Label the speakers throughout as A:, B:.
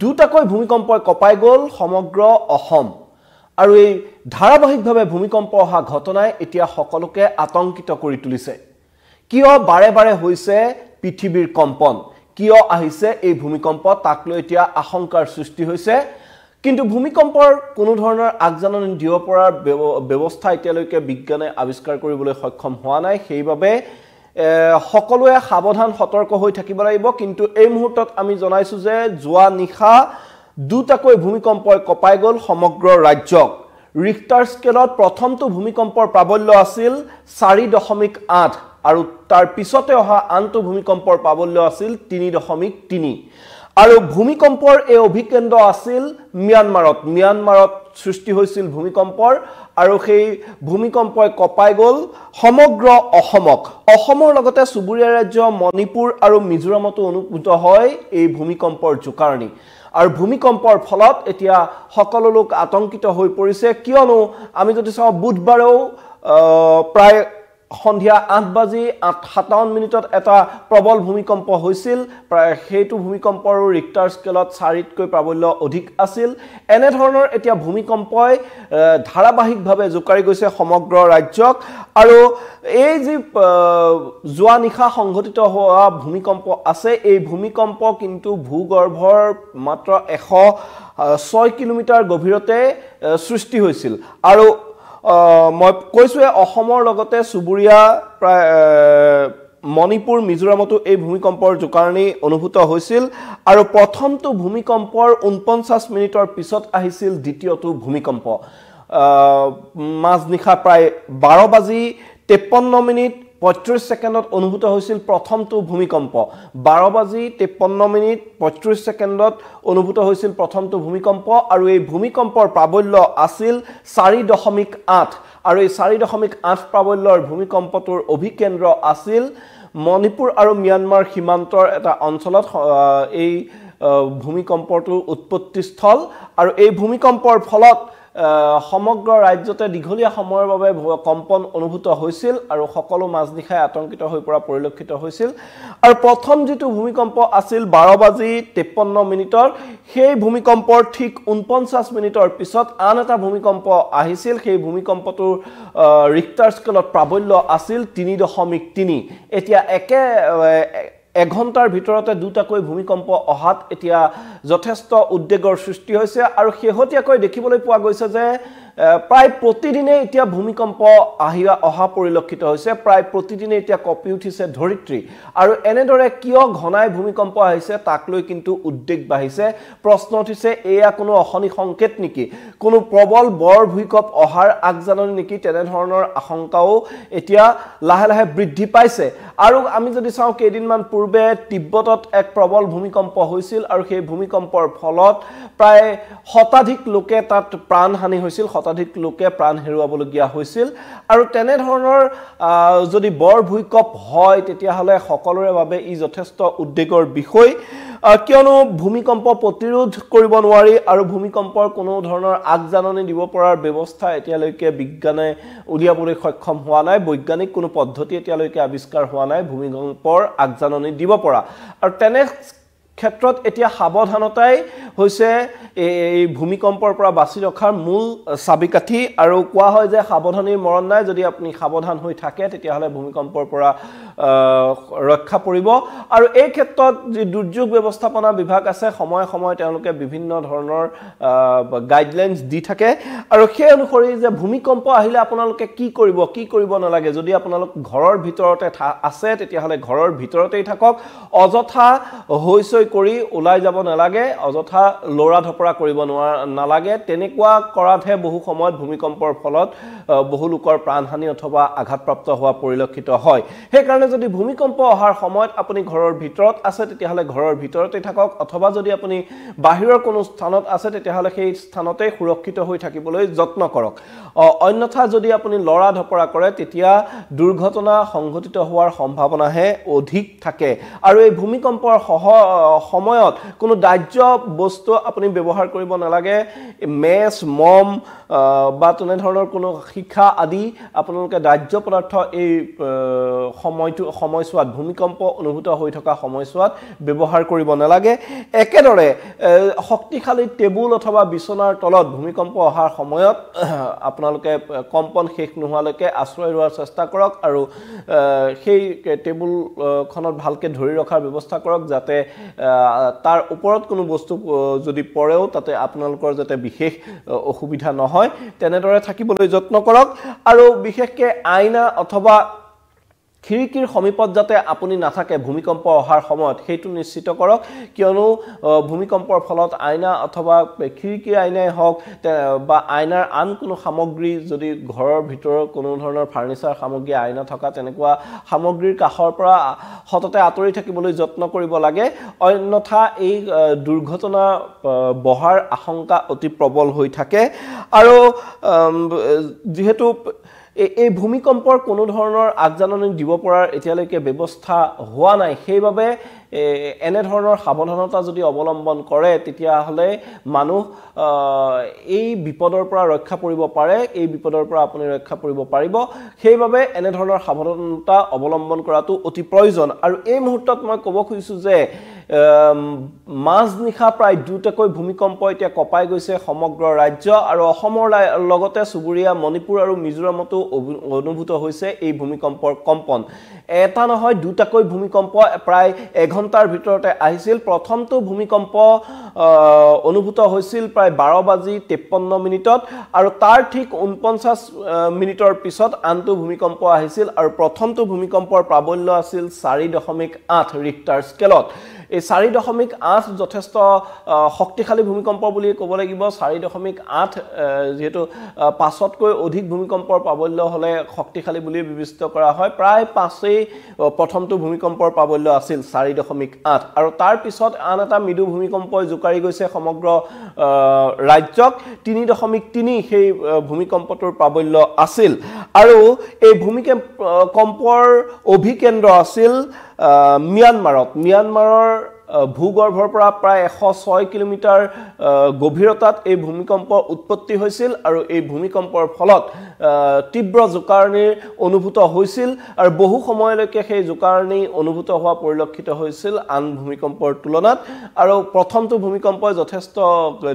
A: দুটাকৈ ভূমিকম্পই কঁপাই গ'ল সমগ্ৰ অসম আৰু এই ধাৰাবাহিকভাৱে ভূমিকম্প অহা ঘটনাই এতিয়া সকলোকে আতংকিত কৰি তুলিছে কিয় বাৰে বাৰে হৈছে পৃথিৱীৰ কম্পন কিয় আহিছে এই ভূমিকম্প তাক লৈ এতিয়া আশংকাৰ সৃষ্টি হৈছে কিন্তু ভূমিকম্পৰ কোনো ধৰণৰ আগজাননী দিব পৰাৰ ব্যৱস্থা এতিয়ালৈকে বিজ্ঞানে আৱিষ্কাৰ কৰিবলৈ সক্ষম হোৱা নাই সেইবাবে সকলোৱে সাৱধান সতৰ্ক হৈ থাকিব লাগিব কিন্তু এই মুহূৰ্তত আমি জনাইছো যে যোৱা নিশা দুটাকৈ ভূমিকম্পই কঁপাই গ'ল সমগ্ৰ ৰাজ্যক ৰিক্টাৰ স্কেলত প্ৰথমটো ভূমিকম্পৰ প্ৰাবল্য আছিল 4.8 আৰু তাৰ পিছতে অহা আনটো ভূমিকম্পৰ প্ৰাবল্য আছিল 3.3 আৰু ভূমিকম্পৰ এই অভিকেন্দ্ৰ আছিল মিয়ানমাৰত সৃষ্টি হৈছিল ভূমিকম্পৰ আৰু সেই ভূমিকম্পই কঁপাই গ'ল সমগ্ৰ অসমৰ লগতে চুবুৰীয়া ৰাজ্য মণিপুৰ আৰু মিজোৰামতো অনুভূত হয় এই ভূমিকম্পৰ জোকাৰণি আৰু ভূমিকম্পৰ ফলত এতিয়া সকলো লোক আতংকিত হৈ পৰিছে কিয়নো আমি যদি চাওঁ বুধবাৰেও প্ৰায় সন্ধিয়া 8:57 এটা প্ৰবল ভূমিকম্প হৈছিল প্ৰায় সেইটো ভূমিকম্পৰ ৰিক্টাৰ স্কেলত 4তকৈ প্ৰাবল্য অধিক আছিল এনে ধৰণৰ এতিয়া ভূমিকম্পই ধাৰাবাহিকভাৱে জোকাৰি গৈছে সমগ্ৰ ৰাজ্যক আৰু এই যে যোৱা নিশা সংঘটিত হোৱা ভূমিকম্প আছে এই ভূমিকম্প কিন্তু ভূগৰ্ভৰ মাত্ৰ 106 কিলোমিটাৰ গভীৰতে সৃষ্টি হৈছিল আৰু মই কৈছোৱে অসমৰ লগতে চুবুৰীয়া প্ৰায় মণিপুৰ মিজোৰামতো এই ভূমিকম্পৰ জোকাৰণি অনুভূত হৈছিল আৰু প্ৰথমটো ভূমিকম্পৰ 49 মিনিটৰ পিছত আহিছিল দ্বিতীয়টো ভূমিকম্প মাজনিশা প্ৰায় 12:53 35 অনুভূত হৈছিল প্ৰথমটো ভূমিকম্প 12:53 অনুভূত হৈছিল প্ৰথমটো ভূমিকম্প আৰু এই ভূমিকম্পৰ প্ৰাবল্য আছিল 4.8 আৰু এই 4.8 প্ৰাবল্যৰ ভূমিকম্পটোৰ অভিকেন্দ্ৰ আছিল মণিপুৰ আৰু মিয়ানমাৰ সীমান্তৰ এটা অঞ্চলত এই ভূমিকম্পটোৰ উৎপত্তিস্থল আৰু এই ভূমিকম্পৰ ফলত সমগ্ৰ ৰাজ্যতে দীঘলীয়া সময়ৰ বাবে কম্পন অনুভূত হৈছিল আৰু সকলো মাজনিশাই আতংকিত হৈ পৰা পৰিলক্ষিত হৈছিল আৰু প্ৰথম যেটো ভূমিকম্প আছিল 12:53 সেই ভূমিকম্পৰ ঠিক 49 মিনিটৰ পিছত আন এটা ভূমিকম্প আহিছিল সেই ভূমিকম্পটোৰ ৰিক্টাৰ স্কেলত প্ৰাবল্য আছিল 3.3 এতিয়া এঘণ্টাৰ ভিতৰতে দুটাকৈ ভূমিকম্প অহাত এতিয়া যথেষ্ট উদ্বেগৰ সৃষ্টি হৈছে আৰু শেহতীয়াকৈ দেখিবলৈ পোৱা গৈছে যে প্ৰায় প্ৰতিদিনে এতিয়া ভূমিকম্প অহা পৰিলক্ষিত হৈছে প্ৰায় প্ৰতিদিনে এতিয়া কঁপি উঠিছে ধৰিত্ৰী আৰু এনেদৰে কিয় ঘনাই ভূমিকম্প আহিছে তাক লৈ কিন্তু উদ্বেগ বাঢ়িছে প্ৰশ্ন উঠিছে এয়া কোনো অশনি সংকেত নেকি কোনো প্ৰবল বৰ ভূমিকম্প অহাৰ আগজাননী নেকি তেনে ধৰণৰ আশংকাও এতিয়া লাহে লাহে বৃদ্ধি পাইছে আৰু আমি যদি চাওঁ কেইদিনমান পূৰ্বে তিব্বতত এক প্ৰবল ভূমিকম্প হৈছিল আৰু সেই ভূমিকম্পৰ ফলত প্ৰায় শতাধিক লোকে তাত প্ৰাণহানি হৈছিল শতাধিক লোকে প্ৰাণ হেৰুৱাবলগীয়া হৈছিল আৰু তেনে ধৰণৰ যদি বৰ ভূমিকম্প হয় তেতিয়াহলে সকলোৰে বাবে ই যথেষ্ট উদ্বেগৰ বিষয় কিয়নো ভূমিকম্প প্ৰতিৰোধ কৰিব নোৱাৰি আৰু ভূমিকম্পৰ কোনো ধৰণৰ আগজাননী দিব পৰাৰ ব্যৱস্থা এতিয়ালৈকে বিজ্ঞানে উলিয়াবলৈ সক্ষম হোৱা নাই বৈজ্ঞানিক কোনো পদ্ধতি এতিয়ালৈকে আৱিষ্কাৰ হোৱা নাই ভূমিকম্পৰ আগজাননী দিব পৰা আৰু তেনে ক্ষেত্ৰত এতিয়া সাৱধানতাই হৈছে এই ভূমিকম্পৰ পৰা বাছি ৰখাৰ মূল চাবিকাঠি আৰু কোৱা হয় যে সাৱধানীৰ মৰণ নাই যদি আপুনি সাৱধান হৈ থাকে তেতিয়াহলে ভূমিকম্পৰ পৰা ৰক্ষা পৰিব আৰু এই ক্ষেত্ৰত যে দুৰ্যোগ ব্যৱস্থাপনা বিভাগ আছে সময় সময় তেওঁলোকে বিভিন্ন ধৰণৰ গাইডলাইনছ দি থাকে আৰু সেই অনুসৰি যে ভূমিকম্প আহিলে আপোনালোকে কি কৰিব নালাগে যদি আপোনালোক ঘৰৰ ভিতৰতে আছে তেতিয়াহলে ঘৰৰ ভিতৰতেই থাকক অযথা হৈছৈ কৰি ওলাই যাব নালাগে অযথা লৰা ধপৰা কৰিব নালাগে তেনেকুৱা কৰাতহে বহু সময়ত ভূমিকম্পৰ ফলত বহু লোকৰ প্ৰাণহানি অথবা আঘাতপ্ৰাপ্ত হোৱা পৰিলক্ষিত হয় সেই কাৰণে যদি ভূমিকম্প অহাৰ সময়ত আপুনি ঘৰৰ ভিতৰত আছে তেতিয়াহলে ঘৰৰ ভিতৰতে থাকক অথবা যদি আপুনি বাহিৰৰ কোনো স্থানত আছে তেতিয়াহলে সেই স্থানতে সুৰক্ষিত হৈ থাকিবলৈ যত্ন কৰক অন্যথা যদি আপুনি লৰা ধপৰা কৰে তেতিয়া দুৰ্ঘটনা সংঘটিত হোৱাৰ সম্ভাৱনাহে অধিক থাকে আৰু এই ভূমিকম্পৰ সময়ত কোনো দাহ্য বস্তু আপুনি ব্যৱহাৰ কৰিব নালাগে মেছ মম বা তেনে ধৰণৰ কোনো শিক্ষা আদি আপোনালোকে দাহ্য পদাৰ্থ এই সময়ছোৱাত ভূমিকম্প অনুভূত হৈ থকা সময়ছোৱাত ব্যৱহাৰ কৰিব নালাগে একেদৰে শক্তিশালী টেবুল অথবা বিছনাৰ তলত ভূমিকম্প অহাৰ সময়ত আপোনালোকে কম্পন শেষ নোহোৱালৈকে আশ্ৰয় লোৱাৰ চেষ্টা কৰক আৰু সেই টেবুলখনত ভালকৈ ধৰি ৰখাৰ ব্যৱস্থা কৰক যাতে তাৰ ওপৰত কোনো বস্তু যদি পৰেও তাতে আপোনালোকৰ যাতে বিশেষ অসুবিধা নহয় তেনেদৰে থাকিবলৈ যত্ন কৰক আৰু বিশেষকৈ আইনা অথবা খিৰিকিৰ সমীপত যাতে আপুনি নাথাকে ভূমিকম্প অহাৰ সময়ত সেইটো নিশ্চিত কৰক কিয়নো ভূমিকম্পৰ ফলত আইনা অথবা খিৰিকিৰ আইনাই হওক বা আইনাৰ আন কোনো সামগ্ৰী যদি ঘৰৰ ভিতৰৰ কোনো ধৰণৰ ফাৰ্নিচাৰ সামগ্ৰী আইনা থকা তেনেকুৱা সামগ্ৰীৰ কাষৰ পৰা সততে আঁতৰি থাকিবলৈ যত্ন কৰিব লাগে অন্যথা এই দুৰ্ঘটনা বহাৰ আশংকা অতি প্ৰবল হৈ থাকে আৰু যেহেতু এই ভূমিকম্পৰ কোনো ধৰণৰ আগজাননী দিব পৰাৰ এতিয়ালৈকে ব্যৱস্থা হোৱা নাই সেইবাবে এনে ধৰণৰ সাৱধানতা যদি অৱলম্বন কৰে তেতিয়াহ'লে মানুহ এই বিপদৰ পৰা ৰক্ষা পৰিব পাৰে এই বিপদৰ পৰা আপুনি ৰক্ষা পৰিব পাৰিব সেইবাবে এনে ধৰণৰ সাৱধানতা অৱলম্বন কৰাটো অতি প্ৰয়োজন আৰু এই মুহূৰ্তত মই ক'ব খুজিছোঁ যে মাজনিশা প্ৰায় দুটাকৈ ভূমিকম্প এতিয়া কঁপাই গৈছে সমগ্ৰ ৰাজ্য আৰু অসমৰ লগতে চুবুৰীয়া মণিপুৰ আৰু মিজোৰামতো অনুভূত হৈছে এই ভূমিকম্পৰ কম্পন এটা নহয় দুটাকৈ ভূমিকম্প প্ৰায় এঘণ্টাৰ ভিতৰতে আহিছিল প্ৰথমটো ভূমিকম্প অনুভূত হৈছিল প্ৰায় 12:53 আৰু তাৰ ঠিক 49 মিনিটৰ পিছত আনটো ভূমিকম্প আহিছিল আৰু প্ৰথমটো ভূমিকম্পৰ প্ৰাবল্য আছিল 4.8 ৰিক্টাৰ স্কেলত এই 4.8 যথেষ্ট শক্তিশালী ভূমিকম্প বুলি ক'ব লাগিব 4.8 যেহেতু পাঁচতকৈ অধিক ভূমিকম্পৰ প্ৰাবল্য হলে শক্তিশালী বুলি বিবেচিত কৰা হয় প্ৰায় 5 প্ৰথমটো ভূমিকম্পৰ প্ৰাবল্য আছিল 4.8 আৰু তাৰ পিছত আন এটা মৃদু ভূমিকম্পই জোকাৰি গৈছে সমগ্ৰ ৰাজ্যক 3.3 সেই ভূমিকম্পটোৰ প্ৰাবল্য আছিল আৰু এই ভূমিকম্পৰ অভিকেন্দ্ৰ আছিল म्यानमाৰৰ ভূগৰ্ভৰ পৰা প্ৰায় 106 কিলোমিটাৰ গভীৰতাত এই ভূমিকম্প উৎপত্তি হৈছিল আৰু এই ভূমিকম্পৰ ফলত তীব্ৰ জোকাৰণিৰ অনুভূত হৈছিল আৰু বহু সময়লৈকে সেই জোকাৰণি অনুভূত হোৱা পৰিলক্ষিত হৈছিল আন ভূমিকম্পৰ তুলনাত আৰু প্ৰথমটো ভূমিকম্পই যথেষ্ট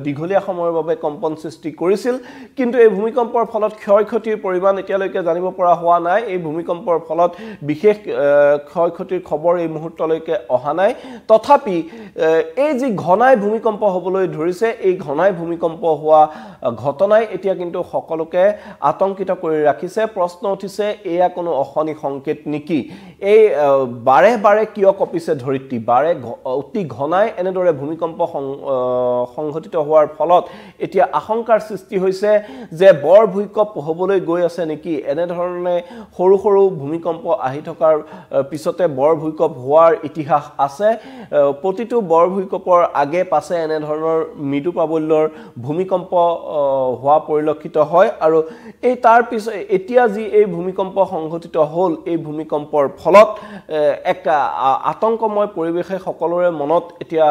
A: দীঘলীয়া সময়ৰ বাবে কম্পন সৃষ্টি কৰিছিল কিন্তু এই ভূমিকম্পৰ ফলত ক্ষয়ক্ষতিৰ পৰিমাণ এতিয়ালৈকে জানিব পৰা হোৱা নাই এই ভূমিকম্পৰ ফলত বিশেষ ক্ষয়ক্ষতিৰ খবৰ এই মুহূৰ্তলৈকে অহা নাই তথাপি এই যে ঘনাই ভূমিকম্প হ'বলৈ ধৰিছে এই ঘনাই ভূমিকম্প হোৱা ঘটনাই এতিয়া কিন্তু সকলোকে আতংকিত কৰি ৰাখিছে প্ৰশ্ন উঠিছে এয়া কোনো অশনি সংকেত নেকি এই বাৰে বাৰে কিয় কপিছে ধৰিত্ৰী বাৰে অতি ঘনাই এনেদৰে ভূমিকম্প সংঘটিত হোৱাৰ ফলত এতিয়া আশংকাৰ সৃষ্টি হৈছে যে বৰ ভূমিকম্প হ'বলৈ গৈ আছে নেকি এনে ধৰণে সৰু সৰু ভূমিকম্প আহি থকাৰ পিছতে বৰ ভূমিকম্প হোৱাৰ ইতিহাস আছে প্ৰতিটো বৰ ভূমিকম্পৰ আগে পাছে এনে ধৰণৰ মৃদু প্ৰাবল্যৰ ভূমিকম্প হোৱা পৰিলক্ষিত হয় আৰু এই তাৰ পিছত এতিয়া যি এই ভূমিকম্প সংঘটিত হ'ল এই ভূমিকম্পৰ ফলত এক আতংকময় পৰিৱেশে সকলোৰে মনত এতিয়া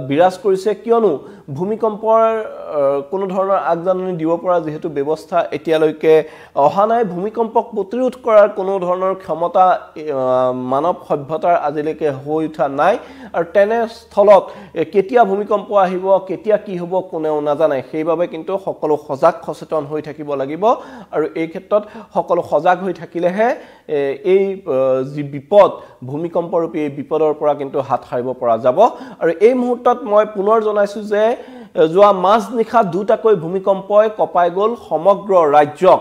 A: বিৰাজ কৰিছে কিয়নো ভূমিকম্পৰ কোনো ধৰণৰ আগজাননী দিব পৰা যেহেতু ব্যৱস্থা এতিয়ালৈকে অহা নাই ভূমিকম্পক প্ৰতিৰোধ কৰাৰ কোনো ধৰণৰ ক্ষমতা মানৱ সভ্যতাৰ আজিলৈকে হৈ উঠা নাই আৰু তেনে স্থলত কেতিয়া ভূমিকম্প আহিব কেতিয়া কি হ'ব কোনেও নাজানে সেইবাবে কিন্তু সকলো সজাগ সচেতন হৈ থাকিব লাগিব আৰু এই ক্ষেত্ৰত সকলো সজাগ হৈ থাকিলেহে এই যি বিপদ ভূমিকম্পৰূপী এই বিপদৰ পৰা কিন্তু হাত সাৰিব পৰা যাব আৰু এই মুহূৰ্তত মই পুনৰ জনাইছো যে যোৱা মাজনিশা দুটাকৈ ভূমিকম্পই কঁপাই গ'ল সমগ্ৰ ৰাজ্যক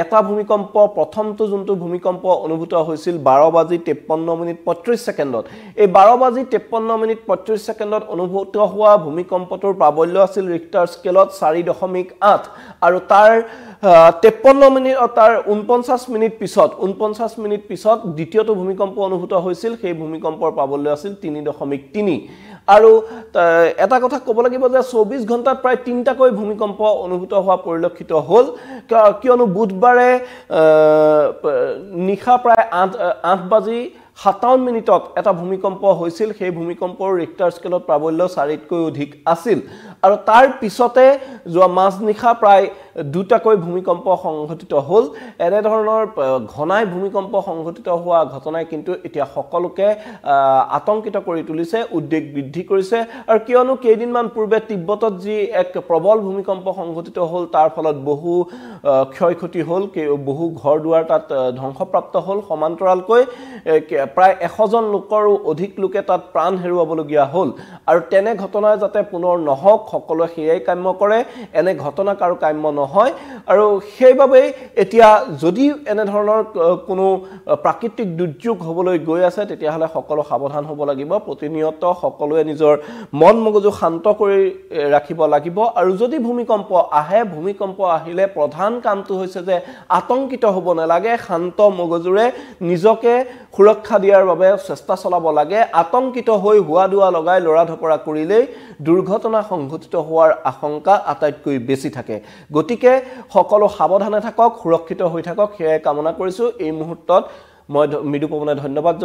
A: এটা ভূমিকম্প প্ৰথমটো যোনটো ভূমিকম্প অনুভূত হৈছিল 12:53 এই 12:53 অনুভূত হোৱা ভূমিকম্পটোৰ প্ৰাবল্য আছিল ৰিক্টাৰ স্কেলত 4.8 আৰু তাৰ 53 মিনিট তাৰ 49 মিনিট পিছত দ্বিতীয়টো ভূমিকম্প অনুভূত হৈছিল সেই ভূমিকম্পৰ প্ৰাবল্য আছিল 3.3 আৰু এটা কথা ক'ব লাগিব যে 24 ঘণ্টাত প্ৰায় 3টাকৈ ভূমিকম্প অনুভূত হোৱা পৰিলক্ষিত হ'ল কিয়নো বুধবাৰে নিশা প্ৰায় 8:57 মিনিটত এটা ভূমিকম্প হৈছিল সেই ভূমিকম্পৰ ৰিক্টাৰ স্কেলত প্ৰাবল্য 4তকৈ অধিক আছিল আৰু তাৰ পিছতে যোৱা মাজনিশা প্ৰায় দুটাকৈ ভূমিকম্প সংঘটিত হ'ল এনে ধৰণৰ ঘনাই ভূমিকম্প সংঘটিত হোৱা ঘটনাই কিন্তু এতিয়া সকলোকে আতংকিত কৰি তুলিছে উদ্বেগ বৃদ্ধি কৰিছে আৰু কিয়নো কেইদিনমান পূৰ্বে তিব্বতত যি এক প্ৰবল ভূমিকম্প সংঘটিত হ'ল তাৰ ফলত বহু ক্ষয়ক্ষতি হ'ল বহু ঘৰ দুৱাৰ তাত ধ্বংসপ্ৰাপ্ত হ'ল সমান্তৰালকৈ প্ৰায় 100 জন লোকৰো অধিক লোকে তাত প্ৰাণ হেৰুৱাবলগীয়া হ'ল আৰু তেনে ঘটনা যাতে পুনৰ নহওক সকলোৱে সেয়াই কাম্য কৰে এনে ঘটনা কাৰো কাম্য নহয় আৰু সেইবাবে এতিয়া যদি এনে ধৰণৰ কোনো প্ৰাকৃতিক দুৰ্যোগ হ'বলৈ গৈ আছে তেতিয়াহলে সকলো সাৱধান হ'ব লাগিব প্ৰতিনিয়ত সকলোৱে নিজৰ মন মগজু শান্ত কৰি ৰাখিব লাগিব আৰু যদি ভূমিকম্প আহে ভূমিকম্প আহিলে প্ৰধান কামটো হৈছে যে আতংকিত হ'ব নালাগে শান্ত মগজুৰে নিজকে সুৰক্ষা দিয়াৰ বাবে চেষ্টা চলাব লাগে আতংকিত হৈ হোৱা দুৱা লগাই লৰা ধপৰা কৰিলেই দুৰ্ঘটনা সংঘটিত হোৱাৰ আশংকা আটাইতকৈ বেছি থাকে গতিকে সকলো সাৱধানে থাকক সুৰক্ষিত হৈ থাকক সেয়াই কামনা কৰিছো এই মুহূৰ্তত মই মৃদু পৱনে ধন্যবাদ